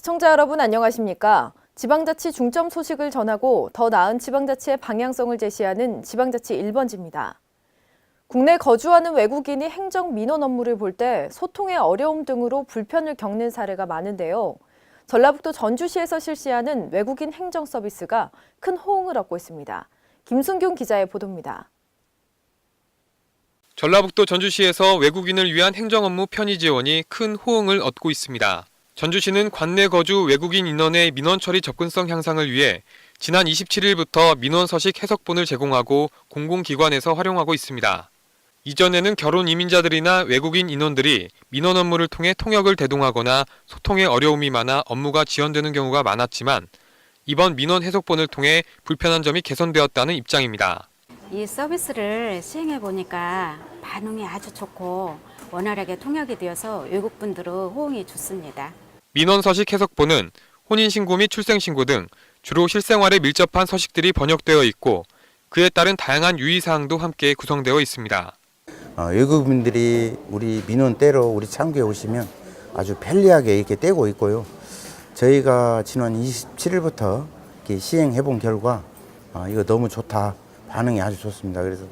시청자 여러분 안녕하십니까? 지방자치 중점 소식을 전하고 더 나은 지방자치의 방향성을 제시하는 지방자치 1번지입니다. 국내 거주하는 외국인이 행정 민원 업무를 볼 때 소통의 어려움 등으로 불편을 겪는 사례가 많은데요. 전라북도 전주시에서 실시하는 외국인 행정 서비스가 큰 호응을 얻고 있습니다. 김순균 기자의 보도입니다. 전라북도 전주시에서 외국인을 위한 행정 업무 편의 지원이 큰 호응을 얻고 있습니다. 전주시는 관내 거주 외국인 인원의 민원 처리 접근성 향상을 위해 지난 27일부터 민원 서식 해석본을 제공하고 공공기관에서 활용하고 있습니다. 이전에는 결혼 이민자들이나 외국인 인원들이 민원 업무를 통해 통역을 대동하거나 소통에 어려움이 많아 업무가 지연되는 경우가 많았지만 이번 민원 해석본을 통해 불편한 점이 개선되었다는 입장입니다. 이 서비스를 시행해 보니까 반응이 아주 좋고 원활하게 통역이 되어서 외국분들의 호응이 좋습니다. 민원 서식 해석본은 혼인신고 및 출생신고 등 주로 실생활에 밀접한 서식들이 번역되어 있고 그에 따른 다양한 유의사항도 함께 구성되어 있습니다. 외국인들이 우리 민원 떼러 우리 창구에 오시면 아주 편리하게 이렇게 떼고 있고요. 저희가 지난 27일부터 시행해 본 결과 이거 너무 좋다. 반응이 아주 좋습니다. 그래서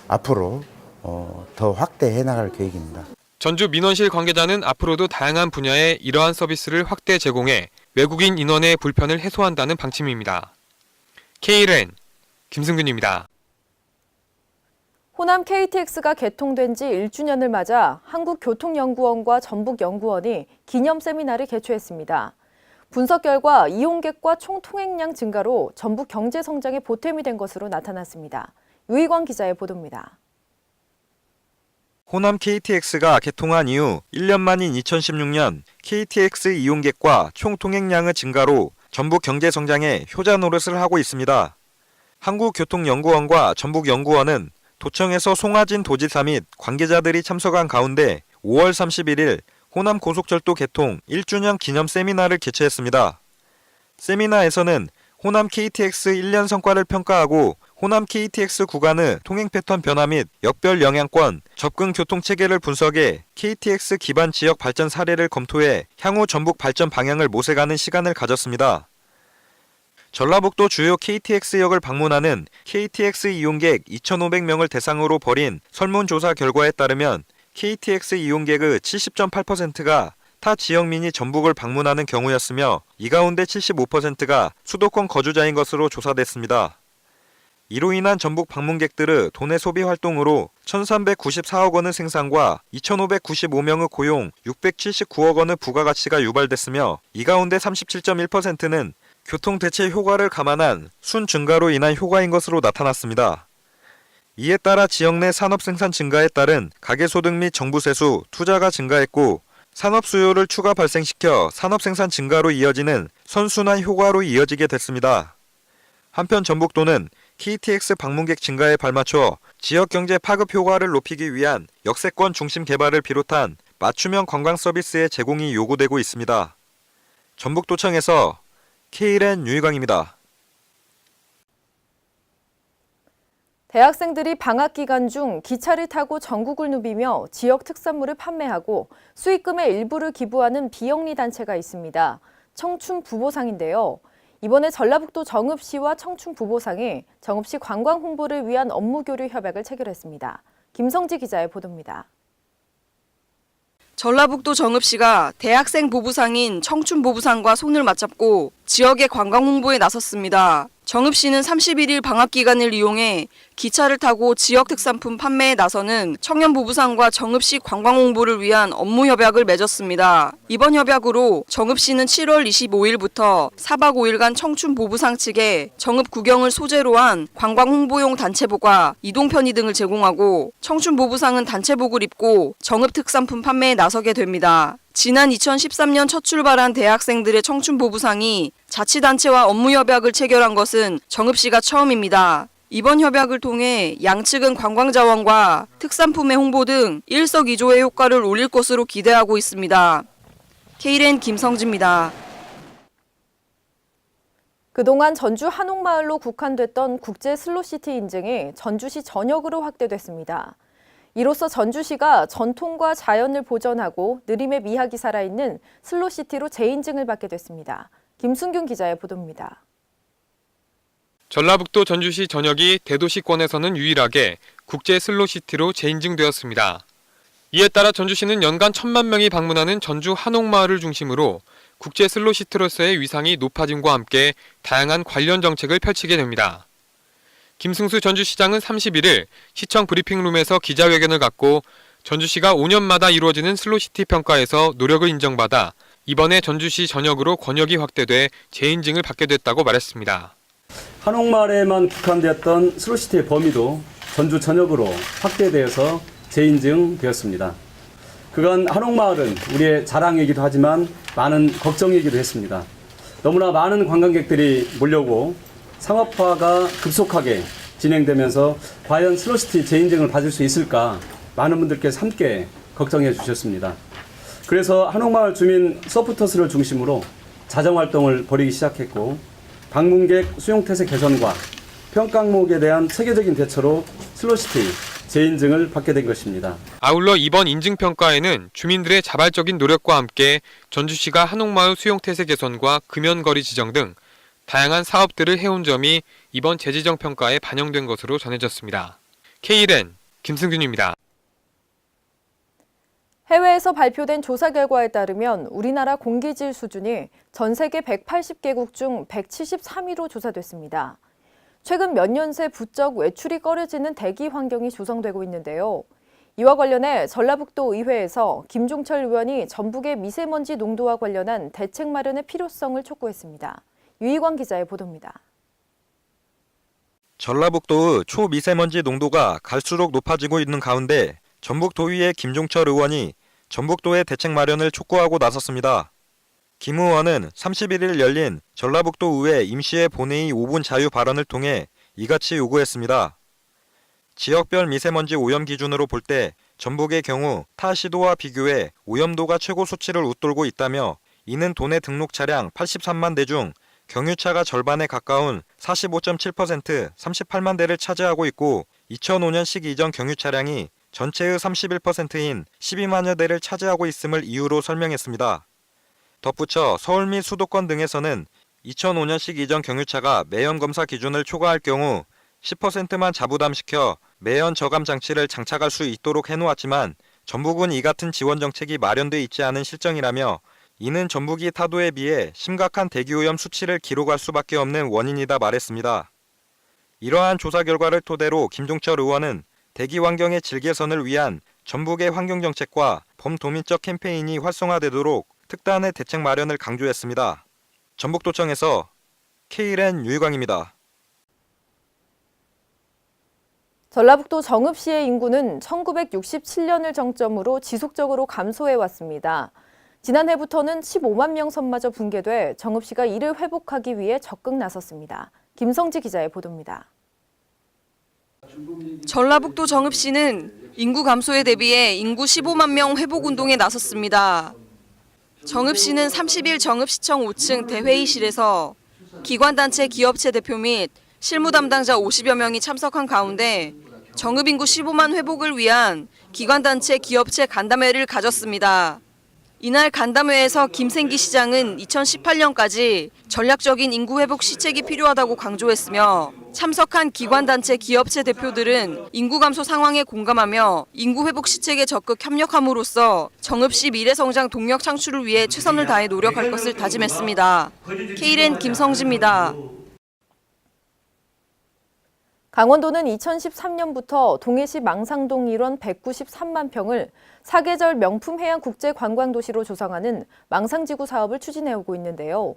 앞으로 더 확대해 나갈 계획입니다. 전주 민원실 관계자는 앞으로도 다양한 분야에 이러한 서비스를 확대 제공해 외국인 인원의 불편을 해소한다는 방침입니다. KLN 김승균입니다. 호남 KTX가 개통된 지 1주년을 맞아 한국교통연구원과 전북연구원이 기념 세미나를 개최했습니다. 분석 결과 이용객과 총 통행량 증가로 전북 경제 성장에 보탬이 된 것으로 나타났습니다. 유희광 기자의 보도입니다. 호남 KTX가 개통한 이후 1년 만인 2016년 KTX 이용객과 총 통행량의 증가로 전북 경제 성장에 효자 노릇을 하고 있습니다. 한국교통연구원과 전북연구원은 도청에서 송하진 도지사 및 관계자들이 참석한 가운데 5월 31일 호남 고속철도 개통 1주년 기념 세미나를 개최했습니다. 세미나에서는 호남 KTX 1년 성과를 평가하고 호남 KTX 구간의 통행 패턴 변화 및 역별 영향권, 접근 교통 체계를 분석해 KTX 기반 지역 발전 사례를 검토해 향후 전북 발전 방향을 모색하는 시간을 가졌습니다. 전라북도 주요 KTX역을 방문하는 KTX 이용객 2,500명을 대상으로 벌인 설문조사 결과에 따르면 KTX 이용객의 70.8%가 타 지역민이 전북을 방문하는 경우였으며 이 가운데 75%가 수도권 거주자인 것으로 조사됐습니다. 이로 인한 전북 방문객들의 도내 소비 활동으로 1,394억 원의 생산과 2,595명의 고용, 679억 원의 부가가치가 유발됐으며 이 가운데 37.1%는 교통 대체 효과를 감안한 순 증가로 인한 효과인 것으로 나타났습니다. 이에 따라 지역 내 산업 생산 증가에 따른 가계소득 및 정부 세수, 투자가 증가했고 산업 수요를 추가 발생시켜 산업 생산 증가로 이어지는 선순환 효과로 이어지게 됐습니다. 한편 전북도는 KTX 방문객 증가에 발맞춰 지역 경제 파급 효과를 높이기 위한 역세권 중심 개발을 비롯한 맞춤형 관광 서비스의 제공이 요구되고 있습니다. 전북도청에서 KLN 유희광입니다. 대학생들이 방학 기간 중 기차를 타고 전국을 누비며 지역 특산물을 판매하고 수익금의 일부를 기부하는 비영리 단체가 있습니다. 청춘부보상인데요. 이번에 전라북도 정읍시와 청춘부보상이 정읍시 관광 홍보를 위한 업무 교류 협약을 체결했습니다. 김성지 기자의 보도입니다. 전라북도 정읍시가 대학생 보부상인 청춘보부상과 손을 맞잡고 지역의 관광 홍보에 나섰습니다. 정읍시는 31일 방학 기간을 이용해 기차를 타고 지역 특산품 판매에 나서는 청년보부상과 정읍시 관광 홍보를 위한 업무 협약을 맺었습니다. 이번 협약으로 정읍시는 7월 25일부터 4박 5일간 청춘보부상 측에 정읍 구경을 소재로 한 관광 홍보용 단체복과 이동 편의 등을 제공하고 청춘보부상은 단체복을 입고 정읍 특산품 판매에 나서게 됩니다. 지난 2013년 첫 출발한 대학생들의 청춘보부상이 자치단체와 업무협약을 체결한 것은 정읍시가 처음입니다. 이번 협약을 통해 양측은 관광자원과 특산품의 홍보 등 일석이조의 효과를 올릴 것으로 기대하고 있습니다. KLN 김성지입니다. 그동안 전주 한옥마을로 국한됐던 국제 슬로시티 인증이 전주시 전역으로 확대됐습니다. 이로써 전주시가 전통과 자연을 보존하고 느림의 미학이 살아있는 슬로시티로 재인증을 받게 됐습니다. 김순균 기자의 보도입니다. 전라북도 전주시 전역이 대도시권에서는 유일하게 국제 슬로시티로 재인증되었습니다. 이에 따라 전주시는 연간 1,000만 명이 방문하는 전주 한옥마을을 중심으로 국제 슬로시티로서의 위상이 높아짐과 함께 다양한 관련 정책을 펼치게 됩니다. 김승수 전주시장은 31일 시청 브리핑룸에서 기자회견을 갖고 전주시가 5년마다 이루어지는 슬로시티 평가에서 노력을 인정받아 이번에 전주시 전역으로 권역이 확대돼 재인증을 받게 됐다고 말했습니다. 한옥마을에만 국한되었던 슬로시티의 범위도 전주 전역으로 확대되어서 재인증되었습니다. 그간 한옥마을은 우리의 자랑이기도 하지만 많은 걱정이기도 했습니다. 너무나 많은 관광객들이 몰려오고 상업화가 급속하게 진행되면서 과연 슬로시티 재인증을 받을 수 있을까 많은 분들께서 함께 걱정해 주셨습니다. 그래서 한옥마을 주민 서포터스를 중심으로 자정활동을 벌이기 시작했고 방문객 수용태세 개선과 평가 항목에 대한 체계적인 대처로 슬로시티 재인증을 받게 된 것입니다. 아울러 이번 인증평가에는 주민들의 자발적인 노력과 함께 전주시가 한옥마을 수용태세 개선과 금연거리 지정 등 다양한 사업들을 해온 점이 이번 재지정 평가에 반영된 것으로 전해졌습니다. K1N 김승균입니다. 해외에서 발표된 조사 결과에 따르면 우리나라 공기질 수준이 전 세계 180개국 중 173위로 조사됐습니다. 최근 몇 년 새 부쩍 외출이 꺼려지는 대기 환경이 조성되고 있는데요. 이와 관련해 전라북도 의회에서 김종철 의원이 전북의 미세먼지 농도와 관련한 대책 마련의 필요성을 촉구했습니다. 유희광 기자의 보도입니다. 전라북도의 초미세먼지 농도가 갈수록 높아지고 있는 가운데 전북도의회 김종철 의원이 전북도의 대책 마련을 촉구하고 나섰습니다. 김 의원은 31일 열린 전라북도 의회 임시회 본회의 5분 자유 발언을 통해 이같이 요구했습니다. 지역별 미세먼지 오염 기준으로 볼 때 전북의 경우 타 시도와 비교해 오염도가 최고 수치를 웃돌고 있다며 이는 도내 등록 차량 83만 대 중 경유차가 절반에 가까운 45.7% 38만 대를 차지하고 있고 2005년식 이전 경유 차량이 전체의 31%인 12만여 대를 차지하고 있음을 이유로 설명했습니다. 덧붙여 서울 및 수도권 등에서는 2005년식 이전 경유차가 매연 검사 기준을 초과할 경우 10%만 자부담시켜 매연 저감 장치를 장착할 수 있도록 해놓았지만 전북은 이 같은 지원 정책이 마련돼 있지 않은 실정이라며 이는 전북이 타도에 비해 심각한 대기오염 수치를 기록할 수밖에 없는 원인이다 말했습니다. 이러한 조사 결과를 토대로 김종철 의원은 대기 환경의 질 개선을 위한 전북의 환경정책과 범도민적 캠페인이 활성화되도록 특단의 대책 마련을 강조했습니다. 전북도청에서 K1N 유희광입니다. 전라북도 정읍시의 인구는 1967년을 정점으로 지속적으로 감소해왔습니다. 지난해부터는 15만 명 선마저 붕괴돼 정읍시가 이를 회복하기 위해 적극 나섰습니다. 김성지 기자의 보도입니다. 전라북도 정읍시는 인구 감소에 대비해 인구 15만 명 회복 운동에 나섰습니다. 정읍시는 30일 정읍시청 5층 대회의실에서 기관단체 기업체 대표 및 실무 담당자 50여 명이 참석한 가운데 정읍 인구 15만 회복을 위한 기관단체 기업체 간담회를 가졌습니다. 이날 간담회에서 김생기 시장은 2018년까지 전략적인 인구 회복 시책이 필요하다고 강조했으며 참석한 기관단체 기업체 대표들은 인구 감소 상황에 공감하며 인구 회복 시책에 적극 협력함으로써 정읍시 미래성장 동력 창출을 위해 최선을 다해 노력할 것을 다짐했습니다. K1N 김성지입니다. 강원도는 2013년부터 동해시 망상동 일원 193만 평을 사계절 명품 해양 국제 관광도시로 조성하는 망상지구 사업을 추진해오고 있는데요.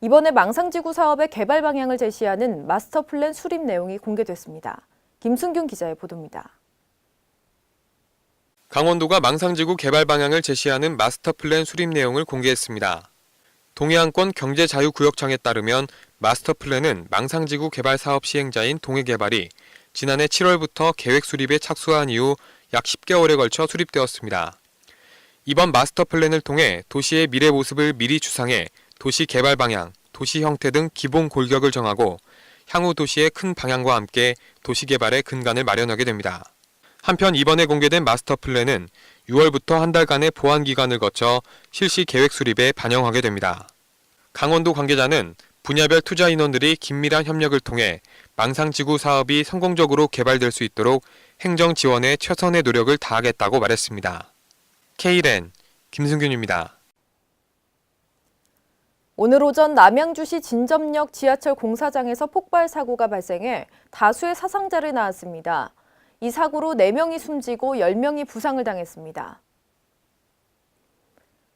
이번에 망상지구 사업의 개발 방향을 제시하는 마스터 플랜 수립 내용이 공개됐습니다. 김순균 기자의 보도입니다. 강원도가 망상지구 개발 방향을 제시하는 마스터 플랜 수립 내용을 공개했습니다. 동해안권 경제자유구역청에 따르면 마스터 플랜은 망상지구 개발 사업 시행자인 동해개발이 지난해 7월부터 계획 수립에 착수한 이후 약 10개월에 걸쳐 수립되었습니다. 이번 마스터 플랜을 통해 도시의 미래 모습을 미리 추상해 도시 개발 방향, 도시 형태 등 기본 골격을 정하고 향후 도시의 큰 방향과 함께 도시 개발의 근간을 마련하게 됩니다. 한편 이번에 공개된 마스터 플랜은 6월부터 한 달간의 보완 기간을 거쳐 실시 계획 수립에 반영하게 됩니다. 강원도 관계자는 분야별 투자 인원들이 긴밀한 협력을 통해 망상지구 사업이 성공적으로 개발될 수 있도록 행정 지원에 최선의 노력을 다하겠다고 말했습니다. K랜 김승균입니다. 오늘 오전 남양주시 진접역 지하철 공사장에서 폭발 사고가 발생해 다수의 사상자를 낳았습니다. 이 사고로 4명이 숨지고 10명이 부상을 당했습니다.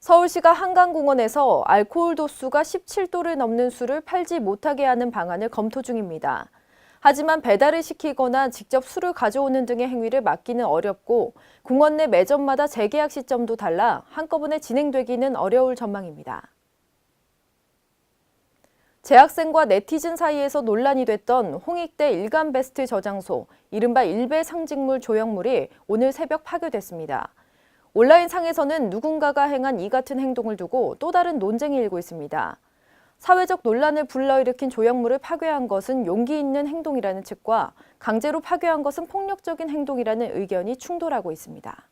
서울시가 한강공원에서 알코올 도수가 17도를 넘는 술을 팔지 못하게 하는 방안을 검토 중입니다. 하지만 배달을 시키거나 직접 술을 가져오는 등의 행위를 막기는 어렵고 공원 내 매점마다 재계약 시점도 달라 한꺼번에 진행되기는 어려울 전망입니다. 재학생과 네티즌 사이에서 논란이 됐던 홍익대 일간베스트 저장소, 이른바 일베 상징물 조형물이 오늘 새벽 파괴됐습니다. 온라인상에서는 누군가가 행한 이 같은 행동을 두고 또 다른 논쟁이 일고 있습니다. 사회적 논란을 불러일으킨 조형물을 파괴한 것은 용기 있는 행동이라는 측과 강제로 파괴한 것은 폭력적인 행동이라는 의견이 충돌하고 있습니다.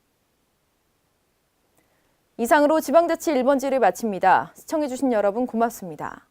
이상으로 지방자치 1번지를 마칩니다. 시청해주신 여러분 고맙습니다.